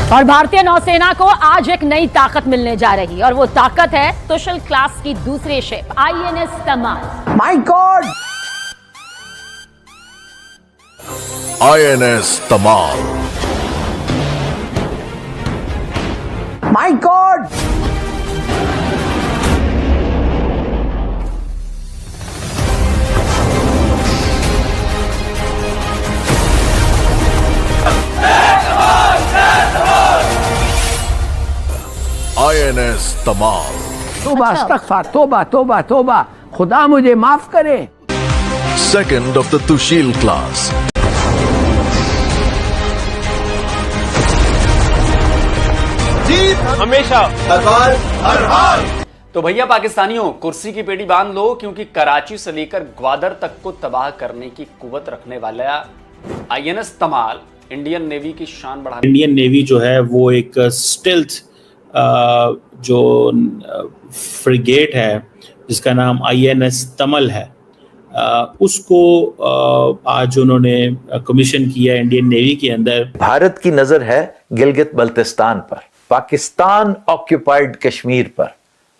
और भारतीय नौसेना को आज एक नई ताकत मिलने जा रही है और वो ताकत है तुशल क्लास की दूसरी ship INS Tamal. My god, INS Tamal. My god, INS Tamal. तोबा अस्तगफार, तोबा तोबा तोबा, खुदा मुझे माफ करे। Second of the Tushil class. हमेशा हर हाल। तो भैया पाकिस्तानियों, कुर्सी की पेटी बांध लो, क्योंकि कराची से लेकर ग्वादर तक को तबाह करने की कुव्वत रखने वाला आईएनएस तमाल इंडियन नेवी की शान बढ़ाने। इंडियन नेवी जो है वो एक स्टेल्थ जो फ्रिगेट है जिसका नाम आईएनएस तमल है, उसको आज उन्होंने कमीशन किया इंडियन नेवी के अंदर। भारत की नजर है गिलगित बल्तिस्तान पर, पाकिस्तान ऑक्यूपाइड कश्मीर पर,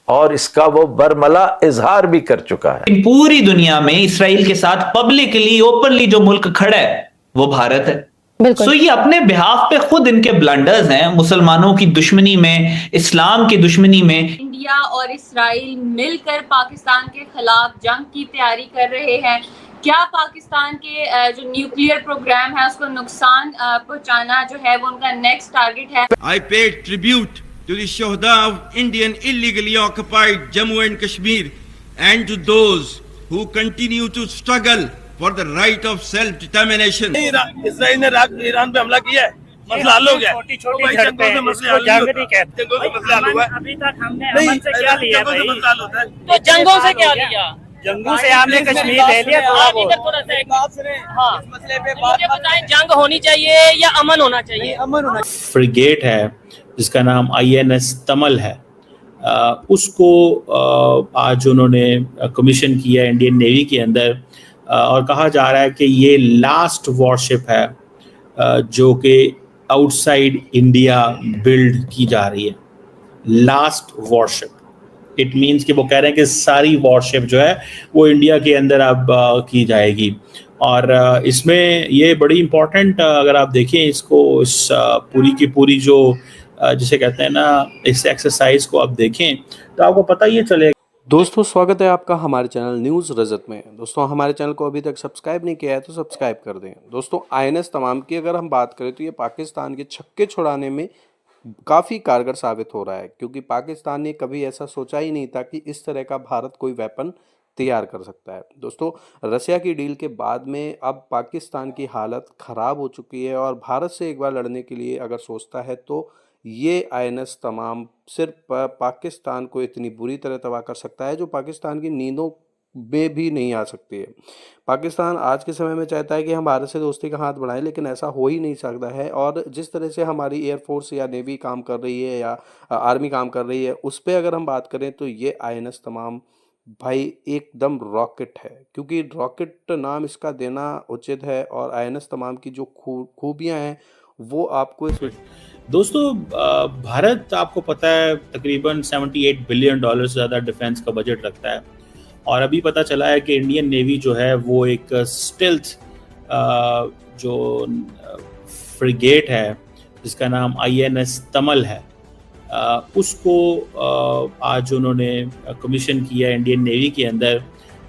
और इसका वो बरमला इजहार भी कर चुका है। पूरी दुनिया में इसराइल के साथ पब्लिकली ओपनली जो मुल्क खड़ा है वो भारत है। सो ये अपने बिहाफ पे खुद इनके ब्लंडर्स हैं, मुसलमानों की दुश्मनी में, इस्लाम की दुश्मनी में। इंडिया और इसराइल मिलकर पाकिस्तान के खिलाफ जंग की तैयारी कर रहे हैं। क्या पाकिस्तान के जो न्यूक्लियर प्रोग्राम है उसको नुकसान पहुंचाना जो है वो उनका नेक्स्ट टारगेट है। I pay tribute to the Shuhada of Indian illegally occupied Jammu and Kashmir and to those who continue to struggle for the right of self-determination. Israel ने ईरान पे हमला किया है, मसला हल हो गया। छोटी-छोटी जंगों से मसले हल नहीं कहते। जंगों से मसला हल हुआ है। अभी तक हमने अमन से क्या लिया भाई? तो जंगों से क्या लिया? जंगों से आपने कश्मीर ले लिया। थोड़ा सा इस मसले पे मुझे बताएं, जंग होनी चाहिए या अमन होना चाहिए? अमन होना। फ्रिगेट है जिसका नाम आईएनएस तमल है, उसको आज उन्होंने कमीशन किया इंडियन नेवी के अंदर, और कहा जा रहा है कि ये लास्ट वॉरशिप है जो कि आउटसाइड इंडिया बिल्ड की जा रही है। लास्ट वॉरशिप इट मीन्स कि वो कह रहे हैं कि सारी वॉरशिप जो है वो इंडिया के अंदर अब की जाएगी। और इसमें ये बड़ी इम्पोर्टेंट, अगर आप देखें इसको, इस पूरी की पूरी जो जिसे कहते हैं ना, इस एक्सरसाइज को आप देखें तो आपको पता ये चलेगा। दोस्तों, स्वागत है आपका हमारे चैनल न्यूज़ रजत में। दोस्तों, हमारे चैनल को अभी तक सब्सक्राइब नहीं किया है तो सब्सक्राइब कर दें। दोस्तों, आईएनएस तमाम की अगर हम बात करें तो ये पाकिस्तान के छक्के छुड़ाने में काफ़ी कारगर साबित हो रहा है, क्योंकि पाकिस्तान ने कभी ऐसा सोचा ही नहीं था कि इस तरह का भारत कोई वेपन तैयार कर सकता है। दोस्तों, रसिया की डील के बाद में अब पाकिस्तान की हालत ख़राब हो चुकी है और भारत से एक बार लड़ने के लिए अगर सोचता है तो ये आईएनएस तमाम सिर्फ पाकिस्तान को इतनी बुरी तरह तबाह कर सकता है जो पाकिस्तान की नींदों में भी नहीं आ सकती है। पाकिस्तान आज के समय में चाहता है कि हम भारत से दोस्ती का हाथ बढ़ाएं, लेकिन ऐसा हो ही नहीं सकता है। और जिस तरह से हमारी एयरफोर्स या नेवी काम कर रही है या आर्मी काम कर रही है, उस पर अगर हम बात करें तो ये आईएनएस तमाम भाई एकदम रॉकेट है, क्योंकि रॉकेट नाम इसका देना उचित है। और आईएनएस तमाम की जो खूबियाँ हैं वो आपको इस दोस्तों, भारत आपको पता है तकरीबन $78 बिलियन से ज़्यादा डिफेंस का बजट रखता है, और अभी पता चला है कि इंडियन नेवी जो है वो एक स्टेल्थ जो फ्रिगेट है जिसका नाम आईएनएस तमल है, उसको आज उन्होंने कमीशन किया इंडियन नेवी के अंदर,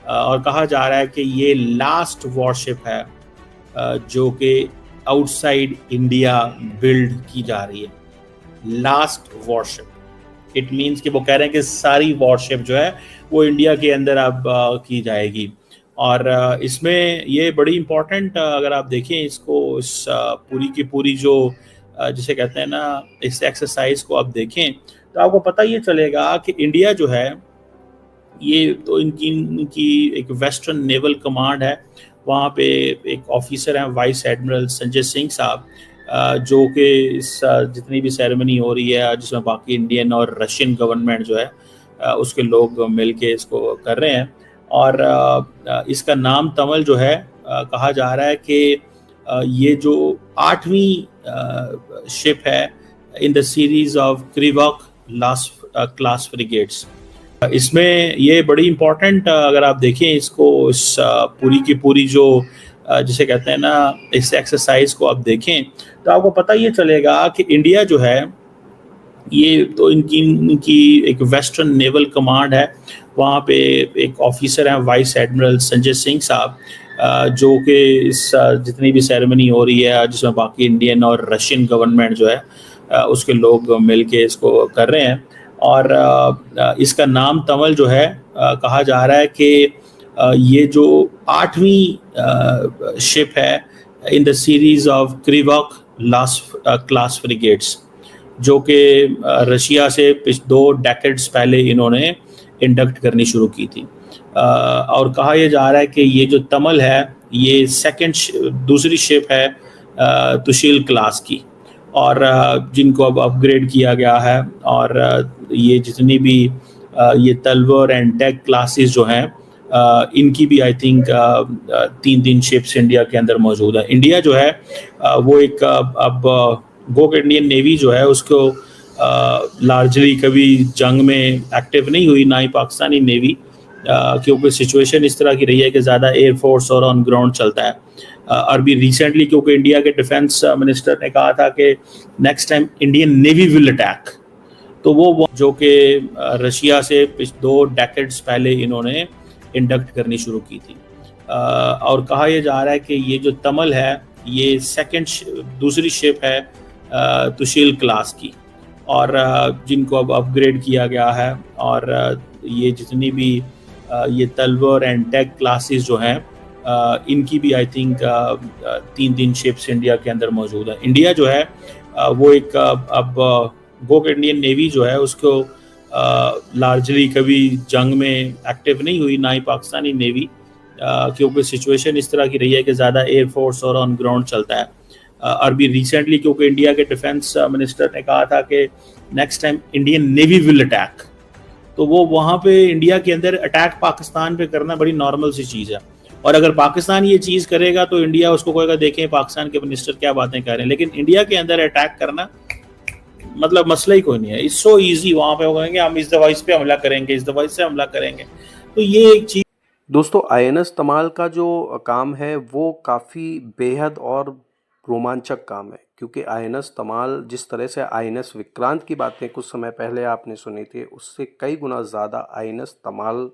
और कहा जा रहा है कि ये लास्ट वॉरशिप है जो कि आउटसाइड इंडिया बिल्ड की जा रही है। लास्ट वॉरशिप इट मीन्स कि वो कह रहे हैं कि सारी वॉरशिप जो है वो इंडिया के अंदर अब की जाएगी। और इसमें ये बड़ी इम्पोर्टेंट, अगर आप देखें इसको, इस पूरी की पूरी जो जिसे कहते हैं ना, इस एक्सरसाइज को आप देखें तो आपको पता ये चलेगा कि इंडिया जो है ये तो इनकी एक वेस्टर्न नेवल कमांड है। वहाँ पे एक ऑफिसर हैं वाइस एडमिरल संजय सिंह साहब, जो कि इस जितनी भी सेरेमनी हो रही है जिसमें बाकी इंडियन और रशियन गवर्नमेंट जो है उसके लोग मिल के इसको कर रहे हैं। और इसका नाम तमल जो है, कहा जा रहा है कि ये जो 8वीं शिप है in the series of Krivok class frigates. इसमें ये बड़ी इम्पोर्टेंट, अगर आप देखें इसको, इस पूरी की पूरी जो जिसे कहते हैं ना, इस एक्सरसाइज को आप देखें तो आपको पता ये चलेगा कि इंडिया जो है, ये तो इनकी एक वेस्टर्न नेवल कमांड है, वहाँ पे एक ऑफिसर हैं वाइस एडमिरल संजय सिंह साहब, जो कि इस जितनी भी सेरेमनी हो रही है जिसमें बाकी इंडियन और रशियन गवर्नमेंट जो है उसके लोग मिल के इसको कर रहे हैं। और इसका नाम तमल जो है, कहा जा रहा है कि ये जो 8वीं शिप है in the series of Krivak class frigates, जो कि रशिया से 2 डेकेड्स पहले इन्होंने इंडक्ट करनी शुरू की थी। और कहा यह जा रहा है कि ये जो तमल है, ये दूसरी शिप है तुशील क्लास की, और जिनको अब अपग्रेड किया गया है। और ये जितनी भी ये तलवर एंड डेक क्लासेस जो हैं, इनकी भी आई थिंक 3 शिप्स इंडिया के अंदर मौजूद है। इंडिया जो है वो एक अब वो इंडियन नेवी जो है उसको लार्जली कभी जंग में एक्टिव नहीं हुई, ना ही पाकिस्तानी नेवी, क्योंकि सिचुएशन इस तरह की रही है कि ज़्यादा एयरफोर्स और ऑन ग्राउंड चलता है। और भी रिसेंटली क्योंकि इंडिया के डिफेंस मिनिस्टर ने कहा था कि next time Indian navy will attack, तो वो जो कि रशिया से 2 डेकेड्स पहले इन्होंने इंडक्ट करनी शुरू की थी। और कहा यह जा रहा है कि ये जो तमल है, ये दूसरी शिप है तुशील क्लास की, और जिनको अब अपग्रेड किया गया है। और ये जितनी भी ये तलवर एंड डेक क्लासेस जो हैं, इनकी भी आई थिंक 3 शिप्स इंडिया के अंदर मौजूद है। इंडिया जो है वो एक अब वो इंडियन नेवी जो है उसको लार्जली कभी जंग में एक्टिव नहीं हुई, ना ही पाकिस्तानी नेवी, क्योंकि सिचुएशन इस तरह की रही है कि ज़्यादा एयरफोर्स और ऑन ग्राउंड चलता है। और भी रिसेंटली क्योंकि इंडिया के डिफेंस मिनिस्टर ने कहा था कि next time Indian navy will attack, तो वो वहाँ पे इंडिया के अंदर अटैक पाकिस्तान पे करना बड़ी नॉर्मल सी चीज़ है। और अगर पाकिस्तान ये चीज़ करेगा तो इंडिया उसको कहेगा देखें पाकिस्तान के मिनिस्टर क्या बातें कर रहे हैं, लेकिन इंडिया के अंदर अटैक करना मतलब मसला ही कोई नहीं है। इट्स सो ईजी, वहाँ पे वो कहेंगे हम इस डिवाइस पे हमला करेंगे, इस डिवाइस से हमला करेंगे। तो ये एक चीज़। दोस्तों, INS तमाल का जो काम है वो काफ़ी बेहद और रोमांचक काम है, क्योंकि INS तमाल जिस तरह से INS विक्रांत की बातें कुछ समय पहले आपने सुनी थी, उससे कई गुना ज़्यादा INS तमाल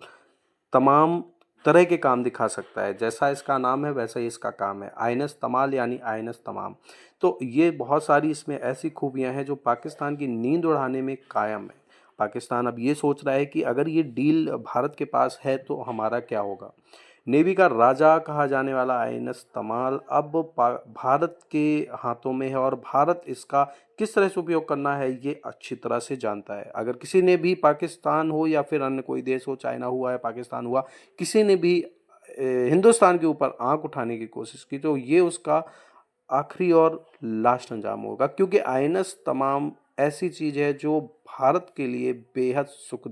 तमाम तरह के काम दिखा सकता है। जैसा इसका नाम है वैसा ही इसका काम है, INS तमाल यानी INS तमाम। तो ये बहुत सारी इसमें ऐसी खूबियां हैं जो पाकिस्तान की नींद उड़ाने में कायम है। पाकिस्तान अब ये सोच रहा है कि अगर ये डील भारत के पास है तो हमारा क्या होगा। नेवी का राजा कहा जाने वाला INS तमाल अब भारत के हाथों में है, और भारत इसका किस तरह से उपयोग करना है ये अच्छी तरह से जानता है। अगर किसी ने भी पाकिस्तान हो या फिर अन्य कोई देश हो, चाइना हुआ या पाकिस्तान हुआ, किसी ने भी हिंदुस्तान के ऊपर आंख उठाने की कोशिश की तो ये उसका आखिरी और लास्ट अंजाम होगा, क्योंकि INS तमाम ऐसी चीज़ है जो भारत के लिए बेहद सुखदायक